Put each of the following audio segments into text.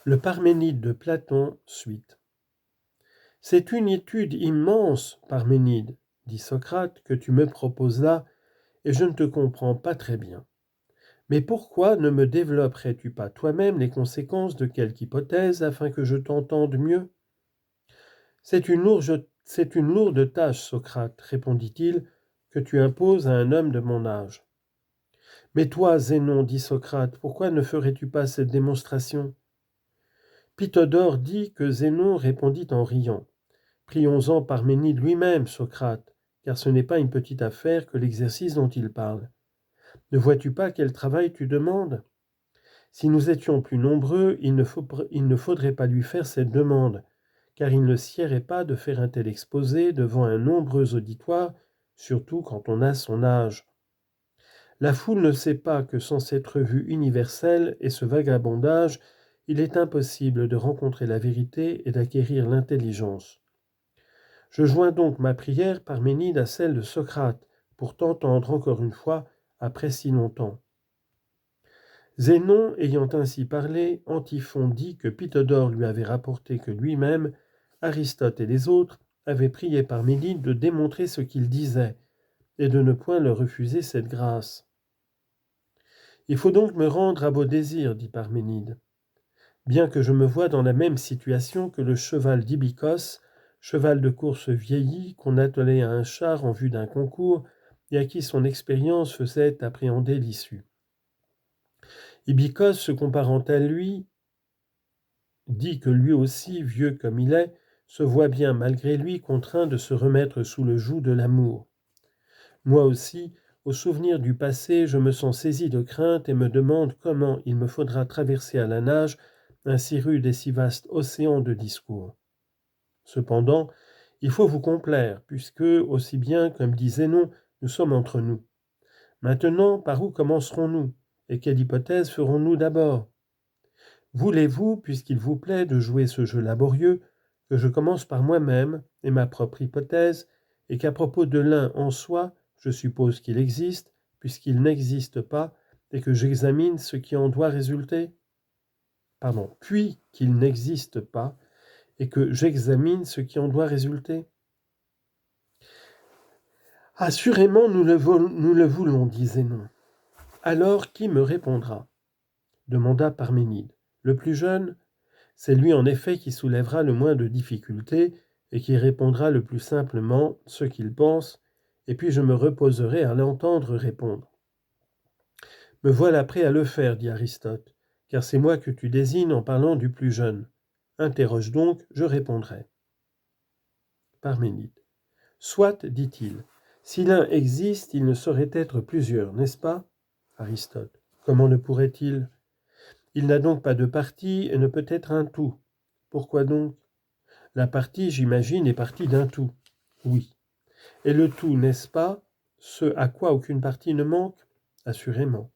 Le Parménide de Platon, suite. C'est une étude immense, Parménide, dit Socrate, que tu me proposes là, et je ne te comprends pas très bien. Mais pourquoi ne me développerais-tu pas toi-même les conséquences de quelque hypothèse afin que je t'entende mieux ? C'est une lourde tâche, Socrate, répondit-il, que tu imposes à un homme de mon âge. Mais toi, Zénon, dit Socrate, pourquoi ne ferais-tu pas cette démonstration ? Pythodore dit que Zénon répondit en riant. Prions-en Parménide lui-même, Socrate, car ce n'est pas une petite affaire que l'exercice dont il parle. Ne vois-tu pas quel travail tu demandes ? Si nous étions plus nombreux, il ne faudrait pas lui faire cette demande, car il ne siérait pas de faire un tel exposé devant un nombreux auditoire, surtout quand on a son âge. La foule ne sait pas que sans cette revue universelle et ce vagabondage, il est impossible de rencontrer la vérité et d'acquérir l'intelligence. Je joins donc ma prière, Parménide, à celle de Socrate, pour t'entendre encore une fois après si longtemps. Zénon ayant ainsi parlé, Antiphon dit que Pythodore lui avait rapporté que lui-même, Aristote et les autres avaient prié Parménide de démontrer ce qu'il disait, et de ne point leur refuser cette grâce. Il faut donc me rendre à vos désirs, dit Parménide. Bien que je me voie dans la même situation que le cheval d'Ibicos, cheval de course vieilli qu'on attelait à un char en vue d'un concours et à qui son expérience faisait appréhender l'issue. Ibicos, se comparant à lui, dit que lui aussi, vieux comme il est, se voit bien malgré lui contraint de se remettre sous le joug de l'amour. Moi aussi, au souvenir du passé, je me sens saisi de crainte et me demande comment il me faudra traverser à la nage un si rude et si vaste océan de discours. Cependant, il faut vous complaire, puisque, aussi bien comme dit Zénon, nous sommes entre nous. Maintenant, par où commencerons-nous, et quelle hypothèse ferons-nous d'abord ? Voulez-vous, puisqu'il vous plaît de jouer ce jeu laborieux, que je commence par moi-même et ma propre hypothèse, et qu'à propos de l'un en soi, je suppose qu'il existe, puisqu'il n'existe pas, et que j'examine ce qui en doit résulter ? Puis qu'il n'existe pas, et que j'examine ce qui en doit résulter ? Assurément, nous le voulons, dit Zénon. Alors, qui me répondra ? Demanda Parménide. Le plus jeune ? C'est lui en effet qui soulèvera le moins de difficultés et qui répondra le plus simplement ce qu'il pense, et puis je me reposerai à l'entendre répondre. Me voilà prêt à le faire, dit Aristote, car c'est moi que tu désignes en parlant du plus jeune. Interroge donc, je répondrai. Parménide. Soit, dit-il, si l'un existe, il ne saurait être plusieurs, n'est-ce pas ? Aristote. Comment le pourrait-il ? Il n'a donc pas de partie et ne peut être un tout. Pourquoi donc ? La partie, j'imagine, est partie d'un tout. Oui. Et le tout, n'est-ce pas, ce à quoi aucune partie ne manque ? Assurément.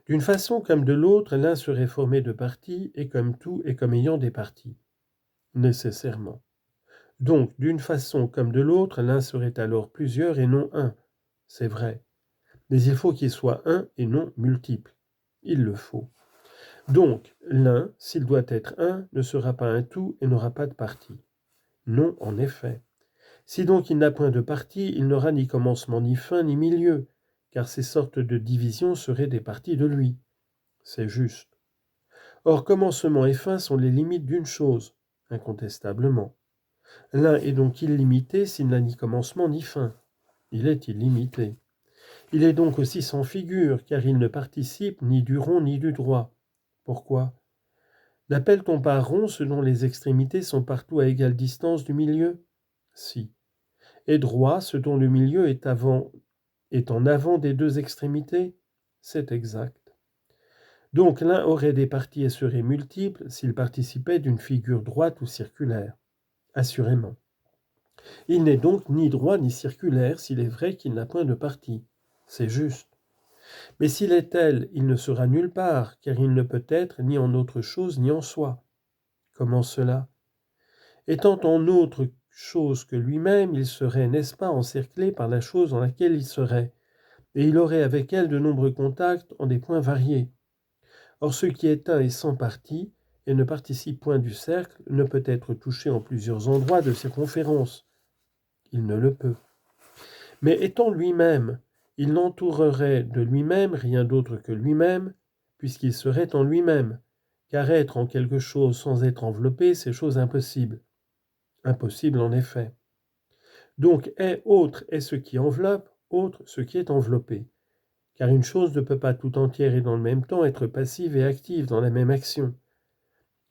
D'une façon comme de l'autre, l'un serait formé de parties, et comme tout et comme ayant des parties. Nécessairement. Donc, d'une façon comme de l'autre, l'un serait alors plusieurs et non un. C'est vrai. Mais il faut qu'il soit un et non multiple. Il le faut. Donc, l'un, s'il doit être un, ne sera pas un tout et n'aura pas de partie. Non, en effet. Si donc il n'a point de partie, il n'aura ni commencement, ni fin, ni milieu, car ces sortes de divisions seraient des parties de lui. C'est juste. Or, commencement et fin sont les limites d'une chose, incontestablement. L'un est donc illimité s'il n'a ni commencement ni fin. Il est illimité. Il est donc aussi sans figure, car il ne participe ni du rond ni du droit. Pourquoi ? N'appelle-t-on pas rond ce dont les extrémités sont partout à égale distance du milieu ? Si. Et droit ce dont le milieu est en avant des deux extrémités ? C'est exact. Donc l'un aurait des parties et serait multiple s'il participait d'une figure droite ou circulaire. Assurément. Il n'est donc ni droit ni circulaire s'il est vrai qu'il n'a point de partie. C'est juste. Mais s'il est tel, il ne sera nulle part, car il ne peut être ni en autre chose ni en soi. Comment cela ? Étant en autre chose que lui-même, il serait, n'est-ce pas, encerclé par la chose en laquelle il serait, et il aurait avec elle de nombreux contacts en des points variés. Or ce qui est un et sans partie et ne participe point du cercle ne peut être touché en plusieurs endroits de circonférence. Il ne le peut. Mais étant lui-même, il n'entourerait de lui-même rien d'autre que lui-même, puisqu'il serait en lui-même, car être en quelque chose sans être enveloppé, c'est chose impossible. Impossible en effet. Donc autre est ce qui enveloppe, autre ce qui est enveloppé. Car une chose ne peut pas tout entière et dans le même temps être passive et active dans la même action.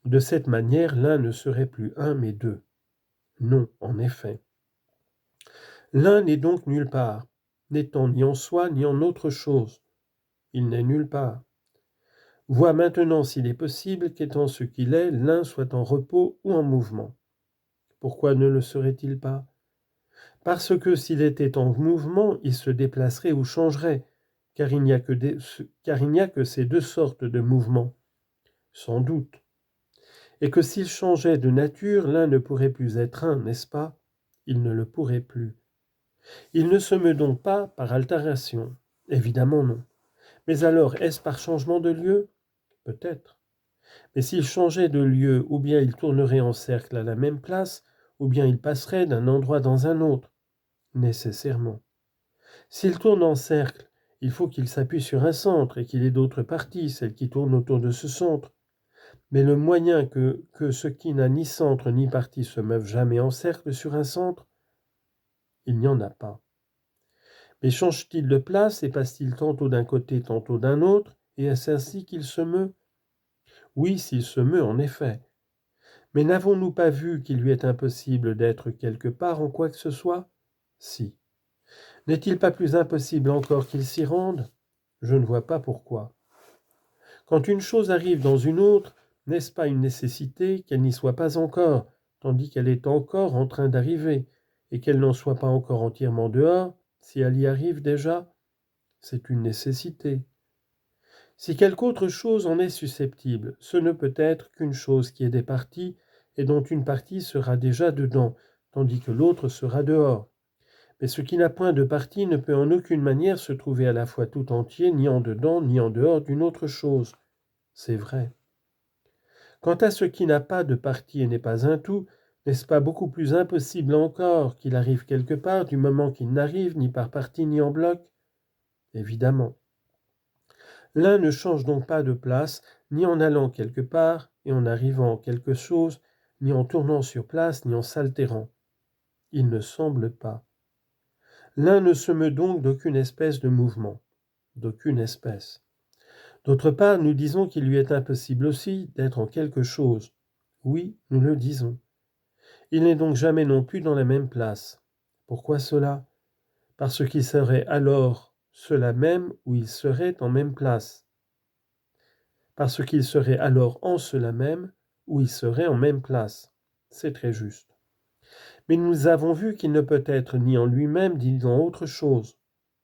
De cette manière, l'un ne serait plus un mais deux. Non, en effet. L'un n'est donc nulle part, n'étant ni en soi ni en autre chose. Il n'est nulle part. Vois maintenant s'il est possible qu'étant ce qu'il est, l'un soit en repos ou en mouvement. Pourquoi ne le serait-il pas? Parce que s'il était en mouvement, il se déplacerait ou changerait, car il n'y a que ces deux sortes de mouvements. Sans doute. Et que s'il changeait de nature, l'un ne pourrait plus être un, n'est-ce pas? Il ne le pourrait plus. Il ne se meut donc pas par altération. Évidemment non. Mais alors, est-ce par changement de lieu? Peut-être. Mais s'il changeait de lieu, ou bien il tournerait en cercle à la même place, ou bien il passerait d'un endroit dans un autre, nécessairement. S'il tourne en cercle, il faut qu'il s'appuie sur un centre et qu'il ait d'autres parties, celles qui tournent autour de ce centre. Mais le moyen que ce qui n'a ni centre ni partie se meuve jamais en cercle sur un centre, il n'y en a pas. Mais change-t-il de place et passe-t-il tantôt d'un côté, tantôt d'un autre, et est-ce ainsi qu'il se meut? Oui, s'il se meut, en effet. Mais n'avons-nous pas vu qu'il lui est impossible d'être quelque part en quoi que ce soit? Si. N'est-il pas plus impossible encore qu'il s'y rende? Je ne vois pas pourquoi. Quand une chose arrive dans une autre, n'est-ce pas une nécessité qu'elle n'y soit pas encore, tandis qu'elle est encore en train d'arriver, et qu'elle n'en soit pas encore entièrement dehors, si elle y arrive déjà? C'est une nécessité. Si quelque autre chose en est susceptible, ce ne peut être qu'une chose qui est des parties, et dont une partie sera déjà dedans, tandis que l'autre sera dehors. Mais ce qui n'a point de partie ne peut en aucune manière se trouver à la fois tout entier, ni en dedans, ni en dehors d'une autre chose. C'est vrai. Quant à ce qui n'a pas de partie et n'est pas un tout, n'est-ce pas beaucoup plus impossible encore qu'il arrive quelque part du moment qu'il n'arrive ni par partie ni en bloc? Évidemment. L'un ne change donc pas de place, ni en allant quelque part et en arrivant en quelque chose, ni en tournant sur place, ni en s'altérant. Il ne semble pas. L'un ne se meut donc d'aucune espèce de mouvement, d'aucune espèce. D'autre part, nous disons qu'il lui est impossible aussi d'être en quelque chose. Oui, nous le disons. Il n'est donc jamais non plus dans la même place. Pourquoi cela? Parce qu'il serait alors cela même où il serait en même place. Parce qu'il serait alors en cela même où il serait en même place. C'est très juste. Mais nous avons vu qu'il ne peut être ni en lui-même ni dans autre chose.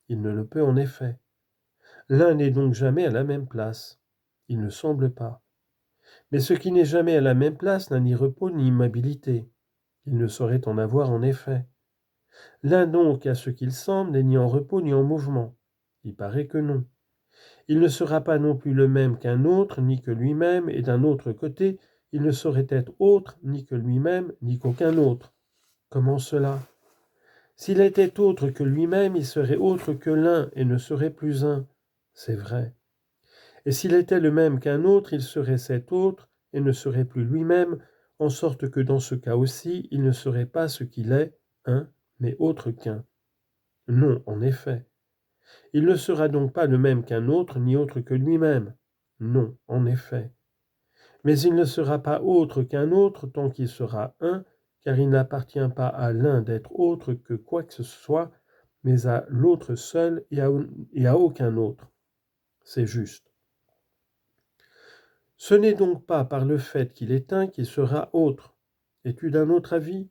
Il ne le peut en effet. L'un n'est donc jamais à la même place. Il ne semble pas. Mais ce qui n'est jamais à la même place n'a ni repos ni immobilité. Il ne saurait en avoir en effet. L'un donc, à ce qu'il semble, n'est ni en repos ni en mouvement. Il paraît que non. Il ne sera pas non plus le même qu'un autre, ni que lui-même, et d'un autre côté, il ne saurait être autre, ni que lui-même, ni qu'aucun autre. Comment cela? S'il était autre que lui-même, il serait autre que l'un et ne serait plus un. C'est vrai. Et s'il était le même qu'un autre, il serait cet autre et ne serait plus lui-même, en sorte que dans ce cas aussi, il ne serait pas ce qu'il est, un, mais autre qu'un. Non, en effet. Il ne sera donc pas le même qu'un autre, ni autre que lui-même. Non, en effet. Mais il ne sera pas autre qu'un autre tant qu'il sera un, car il n'appartient pas à l'un d'être autre que quoi que ce soit, mais à l'autre seul et à aucun autre. C'est juste. Ce n'est donc pas par le fait qu'il est un qu'il sera autre. Es-tu d'un autre avis?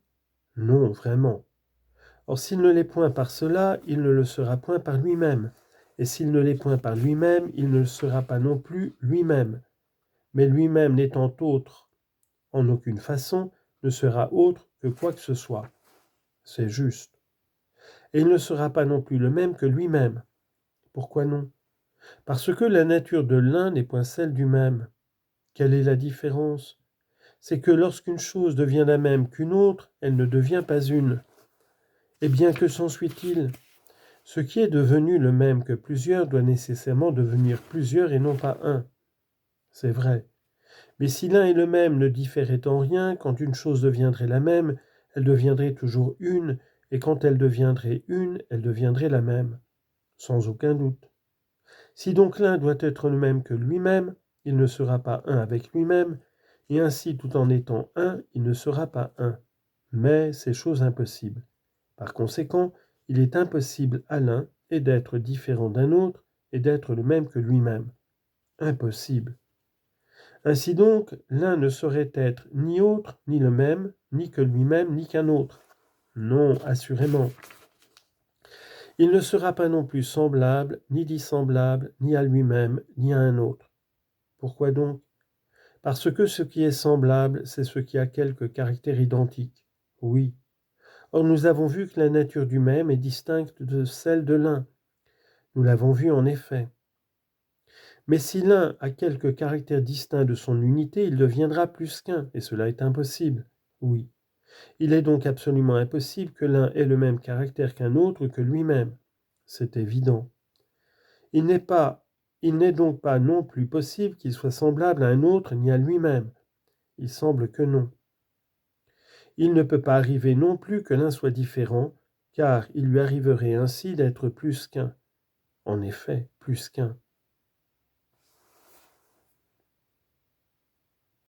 Non, vraiment. Or s'il ne l'est point par cela, il ne le sera point par lui-même. Et s'il ne l'est point par lui-même, il ne le sera pas non plus lui-même. Mais lui-même n'étant autre en aucune façon, ne sera autre que quoi que ce soit. C'est juste. Et il ne sera pas non plus le même que lui-même. Pourquoi non? Parce que la nature de l'un n'est point celle du même. Quelle est la différence? C'est que lorsqu'une chose devient la même qu'une autre, elle ne devient pas une. Eh bien, que s'ensuit-il? Ce qui est devenu le même que plusieurs doit nécessairement devenir plusieurs et non pas un. C'est vrai. Mais si l'un et le même ne différaient en rien, quand une chose deviendrait la même, elle deviendrait toujours une, et quand elle deviendrait une, elle deviendrait la même. Sans aucun doute. Si donc l'un doit être le même que lui-même, il ne sera pas un avec lui-même, et ainsi tout en étant un, il ne sera pas un. Mais c'est chose impossible. Par conséquent, il est impossible à l'un et d'être différent d'un autre et d'être le même que lui-même. Impossible. Ainsi donc, l'un ne saurait être ni autre, ni le même, ni que lui-même, ni qu'un autre. Non, assurément. Il ne sera pas non plus semblable, ni dissemblable, ni à lui-même, ni à un autre. Pourquoi donc? Parce que ce qui est semblable, c'est ce qui a quelque caractère identique. Oui. Or nous avons vu que la nature du même est distincte de celle de l'un. Nous l'avons vu en effet. Mais si l'un a quelque caractère distinct de son unité, il deviendra plus qu'un, et cela est impossible. Oui. Il est donc absolument impossible que l'un ait le même caractère qu'un autre que lui-même. C'est évident. Il n'est donc pas non plus possible qu'il soit semblable à un autre ni à lui-même. Il semble que non. Il ne peut pas arriver non plus que l'un soit différent, car il lui arriverait ainsi d'être plus qu'un. En effet, plus qu'un.